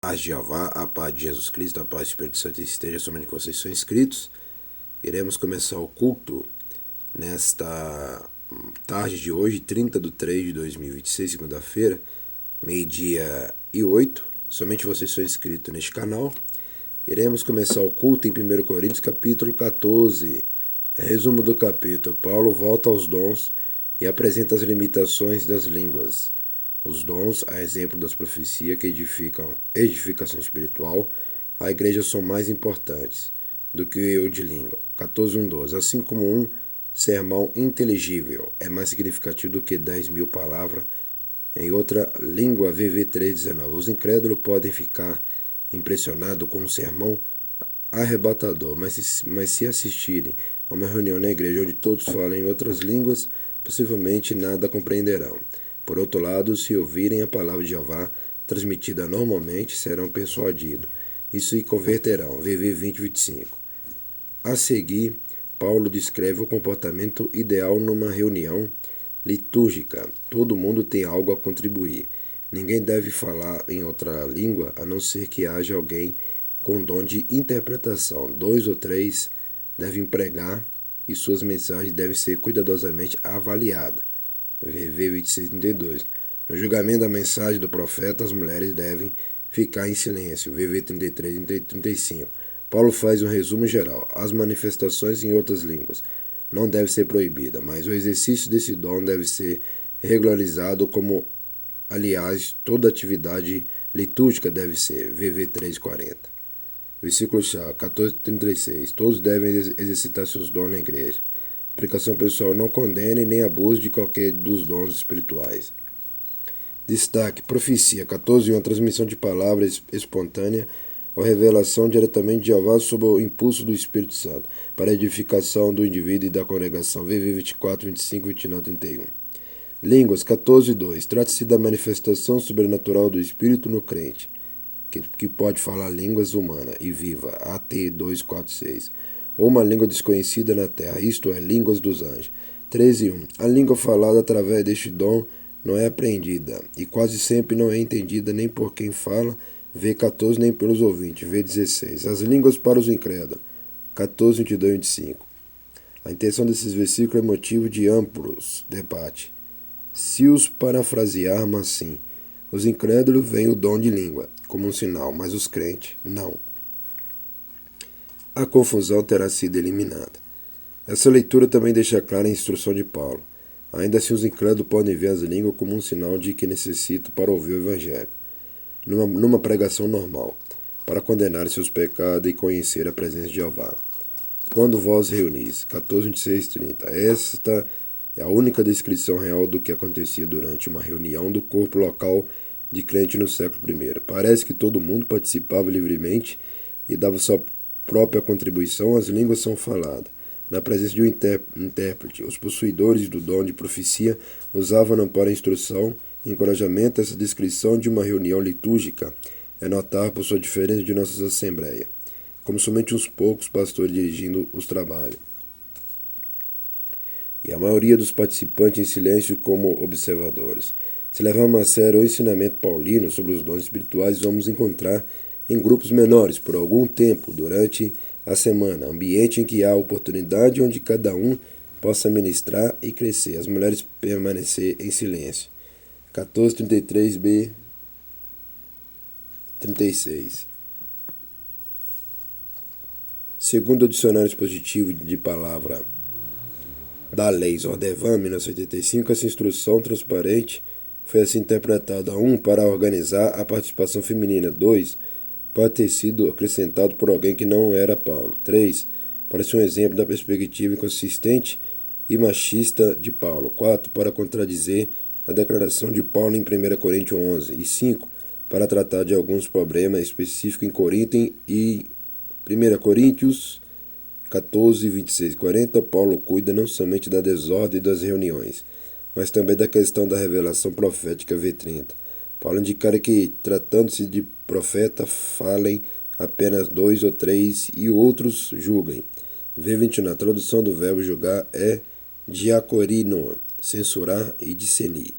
Paz de Jeová, a paz de Jesus Cristo, a paz do Espírito Santo esteja somente com vocês são inscritos. Iremos começar o culto nesta tarde de hoje, 30/3/2026, segunda-feira, 12h08. Somente vocês são inscritos neste canal. Iremos começar o culto em 1 Coríntios, capítulo 14. Resumo do capítulo. Paulo volta aos dons e apresenta as limitações das línguas. Os dons, a exemplo das profecias que edificam edificação espiritual, a igreja são mais importantes do que o de língua. 14:12. Assim como um sermão inteligível é mais significativo do que 10.000 palavras em outra língua. VV 3:19. Os incrédulos podem ficar impressionados com um sermão arrebatador, mas se assistirem a uma reunião na igreja onde todos falam em outras línguas, possivelmente nada compreenderão. Por outro lado, se ouvirem a palavra de Jeová transmitida normalmente, serão persuadidos e se converterão. VV 20:25. A seguir, Paulo descreve o comportamento ideal numa reunião litúrgica. Todo mundo tem algo a contribuir. Ninguém deve falar em outra língua, a não ser que haja alguém com dom de interpretação. 2 ou 3 devem pregar e suas mensagens devem ser cuidadosamente avaliadas. VV 26:32. No julgamento da mensagem do profeta, as mulheres devem ficar em silêncio. VV 33:35. Paulo faz um resumo geral. As manifestações em outras línguas não devem ser proibidas, mas o exercício desse dom deve ser regularizado, como, aliás, toda atividade litúrgica deve ser. VV 3:40. Versículo 14:36. Todos devem exercitar seus dons na igreja. Aplicação pessoal: não condene nem abuse de qualquer dos dons espirituais. Destaque: profecia 14:1. Transmissão de palavras espontânea ou revelação diretamente de Jeová sob o impulso do Espírito Santo, para a edificação do indivíduo e da congregação. VV 24, 25, 29, 31. Línguas 14:2. Trata-se da manifestação sobrenatural do Espírito no crente, que pode falar línguas humanas e viva. AT 246. Ou uma língua desconhecida na terra, isto é, línguas dos anjos. 13:1. A língua falada através deste dom não é apreendida, e quase sempre não é entendida nem por quem fala. V14, nem pelos ouvintes. V16. As línguas para os incrédulos. 14, 22 e 25. A intenção desses versículos é motivo de amplos debate. Se os parafrasearmos assim, os incrédulos veem o dom de língua como um sinal, mas os crentes não. A confusão terá sido eliminada. Essa leitura também deixa clara a instrução de Paulo. Ainda assim, os incrédulos podem ver as línguas como um sinal de que necessitam para ouvir o Evangelho, numa pregação normal, para condenar seus pecados e conhecer a presença de Jeová. Quando vós reunis, 14, 26, 30. Esta é a única descrição real do que acontecia durante uma reunião do corpo local de crente no século I. Parece que todo mundo participava livremente e dava sua própria contribuição. As línguas são faladas na presença de um intérprete. Os possuidores do dom de profecia usavam para instrução e encorajamento. Essa descrição de uma reunião litúrgica é notável por sua diferença de nossas assembleias, como somente uns poucos pastores dirigindo os trabalhos, e a maioria dos participantes em silêncio como observadores. Se levarmos a sério o ensinamento paulino sobre os dons espirituais, vamos encontrar em grupos menores por algum tempo durante a semana, ambiente em que há oportunidade onde cada um possa ministrar e crescer. As mulheres permanecer em silêncio. 14:33b 36. Segundo o dicionário expositivo de palavra da Lei Zordevan, 1985, essa instrução transparente foi assim interpretada. 1. Para organizar a participação feminina. 2. Pode ter sido acrescentado por alguém que não era Paulo. 3. Para ser um exemplo da perspectiva inconsistente e machista de Paulo. 4. Para contradizer a declaração de Paulo em 1 Coríntios 11. E 5. Para tratar de alguns problemas específicos em Corinto e 1 Coríntios 14, 26 e 40, Paulo cuida não somente da desordem das reuniões, mas também da questão da revelação profética. V30. Paulo indicara que, tratando-se de profeta, falem apenas 2 ou 3 e outros julguem. V21. A tradução do verbo julgar é diacorino, censurar e discernir.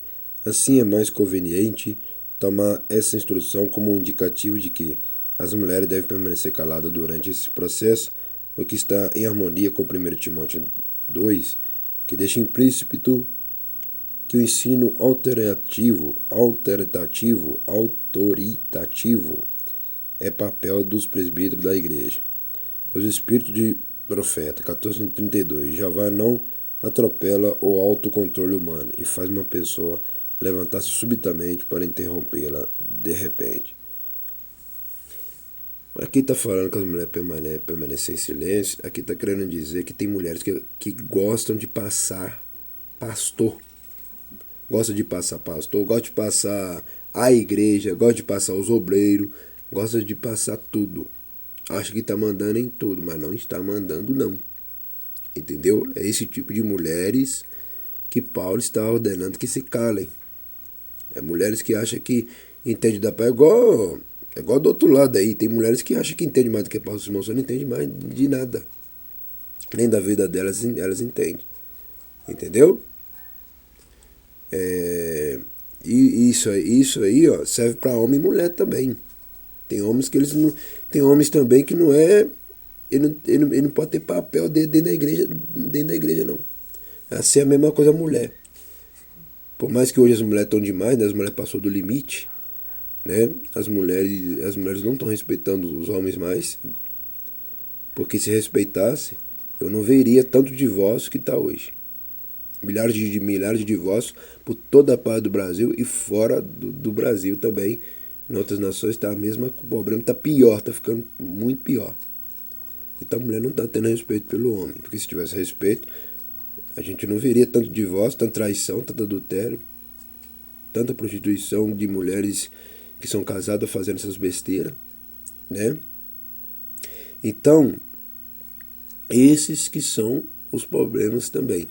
Assim é mais conveniente tomar essa instrução como um indicativo de que as mulheres devem permanecer caladas durante esse processo, o que está em harmonia com 1 Timóteo 2, que deixa implícito que o ensino autoritativo é papel dos presbíteros da igreja. Os espíritos de profeta, 14:32, Jeová não atropela o autocontrole humano e faz uma pessoa levantar-se subitamente para interrompê-la de repente. Aqui está falando que as mulheres permanecem em silêncio. Aqui está querendo dizer que tem mulheres que gostam de passar pastor. Gosta de passar pastor, gosta de passar a igreja, gosta de passar os obreiros, gosta de passar tudo. Acha que está mandando em tudo, mas não está mandando não. Entendeu? É esse tipo de mulheres que Paulo está ordenando que se calem. É mulheres que acham que entende da paz, é igual do outro lado aí. Tem mulheres que acham que entende mais do que Paulo Simão, só não entende mais de nada. Nem da vida delas elas entendem. Entendeu? E isso aí ó, serve para homem e mulher também. Tem homens que eles não. Tem homens também que não é. Ele não pode ter papel dentro da igreja, não. Assim é a mesma coisa a mulher. Por mais que hoje as mulheres estão demais, né? As mulheres passou do limite, né? As mulheres não estão respeitando os homens mais. Porque se respeitasse, eu não veria tanto divórcio que está hoje. Milhares de divórcios por toda a parte do Brasil e fora do Brasil também. Em outras nações está a mesma, o problema está pior, está ficando muito pior. Então a mulher não está tendo respeito pelo homem, porque se tivesse respeito, a gente não veria tanto divórcio, tanta traição, tanto adultério, tanta prostituição de mulheres que são casadas fazendo essas besteiras, né? Então, esses que são os problemas também.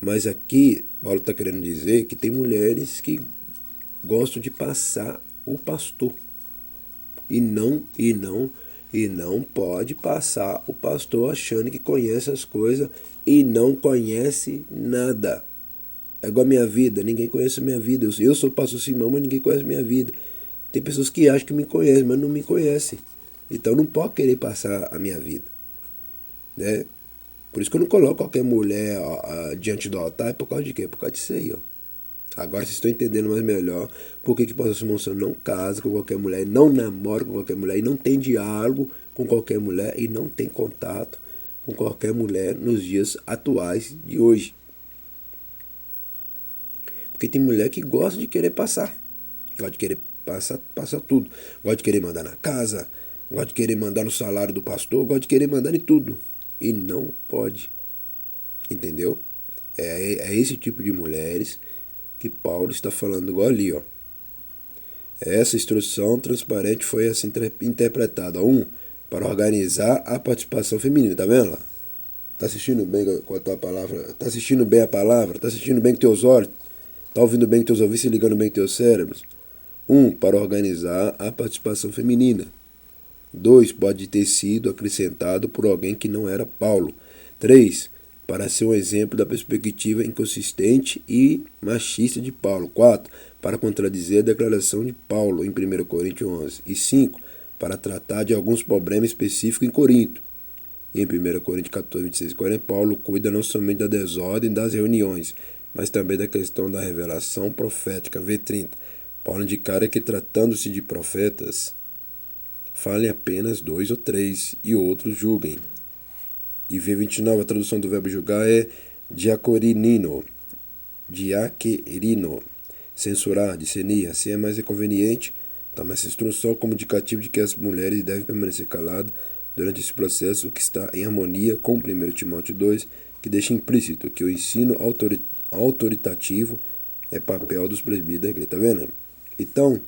Mas aqui, Paulo está querendo dizer que tem mulheres que gostam de passar o pastor. E não pode passar o pastor achando que conhece as coisas e não conhece nada. É igual a minha vida, ninguém conhece a minha vida. Eu sou o pastor Simão, mas ninguém conhece a minha vida. Tem pessoas que acham que me conhecem, mas não me conhecem. Então não pode querer passar a minha vida, né? Por isso que eu não coloco qualquer mulher diante do altar. É por causa de quê? Por causa disso aí, ó. Agora vocês estão entendendo mais melhor por que o pastor Simão Santos não casa com qualquer mulher, não namora com qualquer mulher, e não tem diálogo com qualquer mulher, e não tem contato com qualquer mulher nos dias atuais de hoje. Porque tem mulher que gosta de querer passar. Gosta de querer passar tudo. Gosta de querer mandar na casa, gosta de querer mandar no salário do pastor, gosta de querer mandar em tudo. E não pode. Entendeu? É esse tipo de mulheres que Paulo está falando igual ali, ó. Essa instrução transparente foi assim interpretada. Para organizar a participação feminina, tá vendo lá? Tá assistindo bem com a tua palavra? Tá assistindo bem a palavra? Tá assistindo bem com teus olhos? Tá ouvindo bem com teus ouvidos e ligando bem com teus cérebros? Para organizar a participação feminina. 2, pode ter sido acrescentado por alguém que não era Paulo. 3, para ser um exemplo da perspectiva inconsistente e machista de Paulo. 4, para contradizer a declaração de Paulo em 1 Coríntios 11. E 5, para tratar de alguns problemas específicos em Corinto. Em 1 Coríntios 14, 26 e 40, Paulo cuida não somente da desordem das reuniões, mas também da questão da revelação profética. V30. Paulo indicara que, tratando-se de profetas, falem apenas 2 ou 3 e outros julguem. E V29, a tradução do verbo julgar é diaquerino, censurar, discernir. Assim é mais inconveniente. Toma essa instrução como indicativo de que as mulheres devem permanecer caladas durante esse processo, o que está em harmonia com 1 Timóteo 2, que deixa implícito que o ensino autoritativo é papel dos presbíteros da igreja. Tá vendo? Então,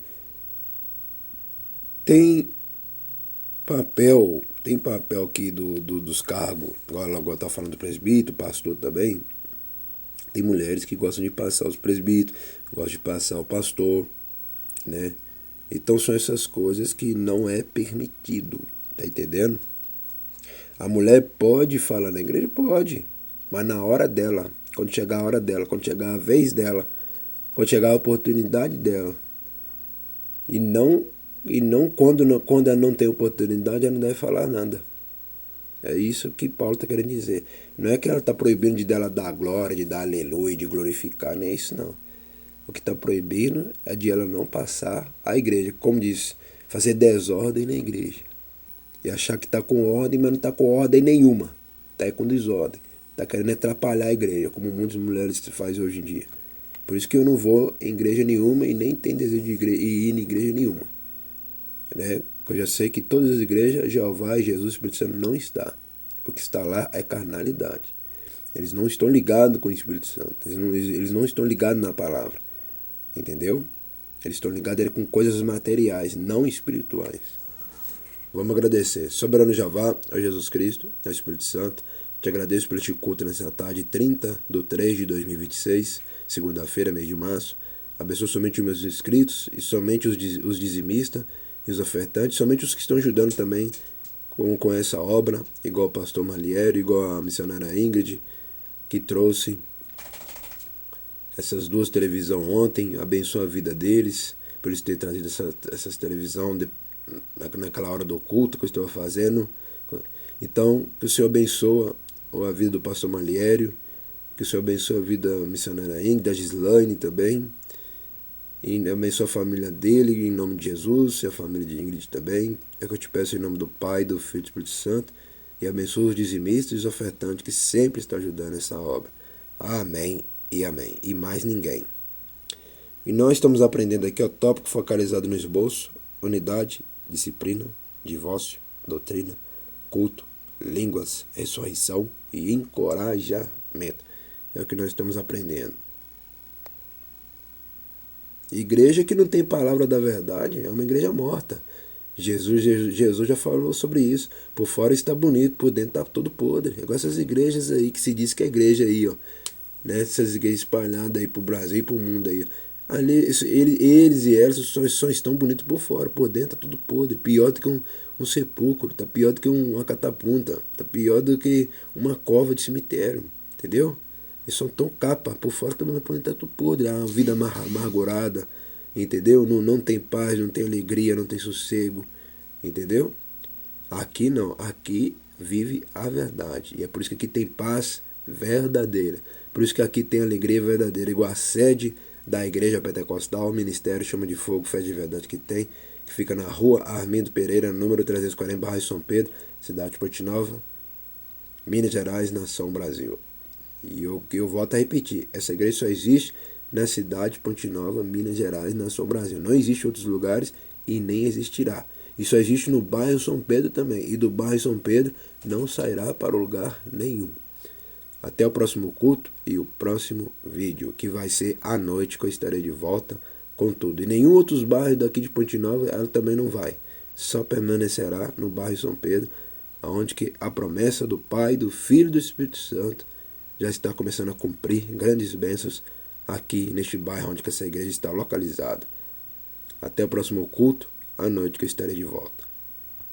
tem papel aqui dos cargos, agora tá falando do presbítero, pastor também. Tem mulheres que gostam de passar os presbíteros, gostam de passar o pastor, né? Então são essas coisas que não é permitido, tá entendendo? A mulher pode falar na igreja? Pode, mas na hora dela, quando chegar a hora dela, quando chegar a vez dela, quando chegar a oportunidade dela, E não, quando ela não tem oportunidade, ela não deve falar nada. É isso que Paulo está querendo dizer. Não é que ela está proibindo de dela dar glória, de dar aleluia, de glorificar, não é isso não. O que está proibindo é de ela não passar a igreja. Como diz, fazer desordem na igreja. E achar que está com ordem, mas não está com ordem nenhuma. Está com desordem. Está querendo atrapalhar a igreja, como muitas mulheres fazem hoje em dia. Por isso que eu não vou em igreja nenhuma e nem tenho desejo de ir em igreja nenhuma. Né? Porque eu já sei que todas as igrejas, Jeová e Jesus, o Espírito Santo não está. O que está lá é carnalidade. Eles não estão ligados com o Espírito Santo. Eles não estão ligados na palavra. Entendeu? Eles estão ligados com coisas materiais, não espirituais. Vamos agradecer. Soberano Jeová, a Jesus Cristo, ao Espírito Santo. Te agradeço por este culto nessa tarde, 30/3/2026, segunda-feira, mês de março. Abençoe somente os meus inscritos e somente os dizimistas e os ofertantes, somente os que estão ajudando também com essa obra, igual o pastor Maliero, igual a missionária Ingrid, que trouxe essas duas televisões ontem. Abençoa a vida deles, por eles terem trazido essas televisões naquela hora do culto que eu estava fazendo. Então, que o Senhor abençoe a vida do pastor Maliero, que o Senhor abençoe a vida da missionária Ingrid, da Gislaine também, e abençoe a família dele, em nome de Jesus, e a família de Ingrid também. É que eu te peço em nome do Pai, do Filho e do Espírito Santo, e abençoe os dizimistas e os ofertantes que sempre estão ajudando essa obra. Amém e amém. E mais ninguém. E nós estamos aprendendo aqui o tópico focalizado no esboço: unidade, disciplina, divórcio, doutrina, culto, línguas, ressurreição e encorajamento. É o que nós estamos aprendendo. Igreja que não tem palavra da verdade é uma igreja morta. Jesus já falou sobre isso. Por fora está bonito, por dentro está todo podre. Igual essas igrejas aí que se diz que é igreja aí, ó. Né? Essas igrejas espalhadas aí pro Brasil e pro mundo aí. Ali, eles e elas só estão bonitos por fora. Por dentro tá tudo podre. Pior do que um sepulcro. Tá pior do que uma catapulta. Tá pior do que uma cova de cemitério. Entendeu? Eles são tão capa. Por fora também por dentro tá tudo podre. É uma vida amargurada. Entendeu? Não tem paz, não tem alegria, não tem sossego. Entendeu? Aqui não. Aqui vive a verdade. E é por isso que aqui tem paz verdadeira. Por isso que aqui tem alegria verdadeira. Igual a sede da Igreja Pentecostal, o Ministério Chama de Fogo, Fé de Verdade que tem, que fica na rua Armindo Pereira, número 340, bairro São Pedro, cidade de Ponte Nova, Minas Gerais, nação Brasil. E eu volto a repetir, essa igreja só existe na cidade de Ponte Nova, Minas Gerais, nação Brasil. Não existe em outros lugares e nem existirá. E só existe no bairro São Pedro também. E do bairro São Pedro não sairá para lugar nenhum. Até o próximo culto e o próximo vídeo, que vai ser à noite, que eu estarei de volta com tudo. E nenhum outros bairros daqui de Ponte Nova, ela também não vai. Só permanecerá no bairro São Pedro, onde que a promessa do Pai, do Filho e do Espírito Santo já está começando a cumprir grandes bênçãos aqui neste bairro onde que essa igreja está localizada. Até o próximo culto, à noite, que eu estarei de volta.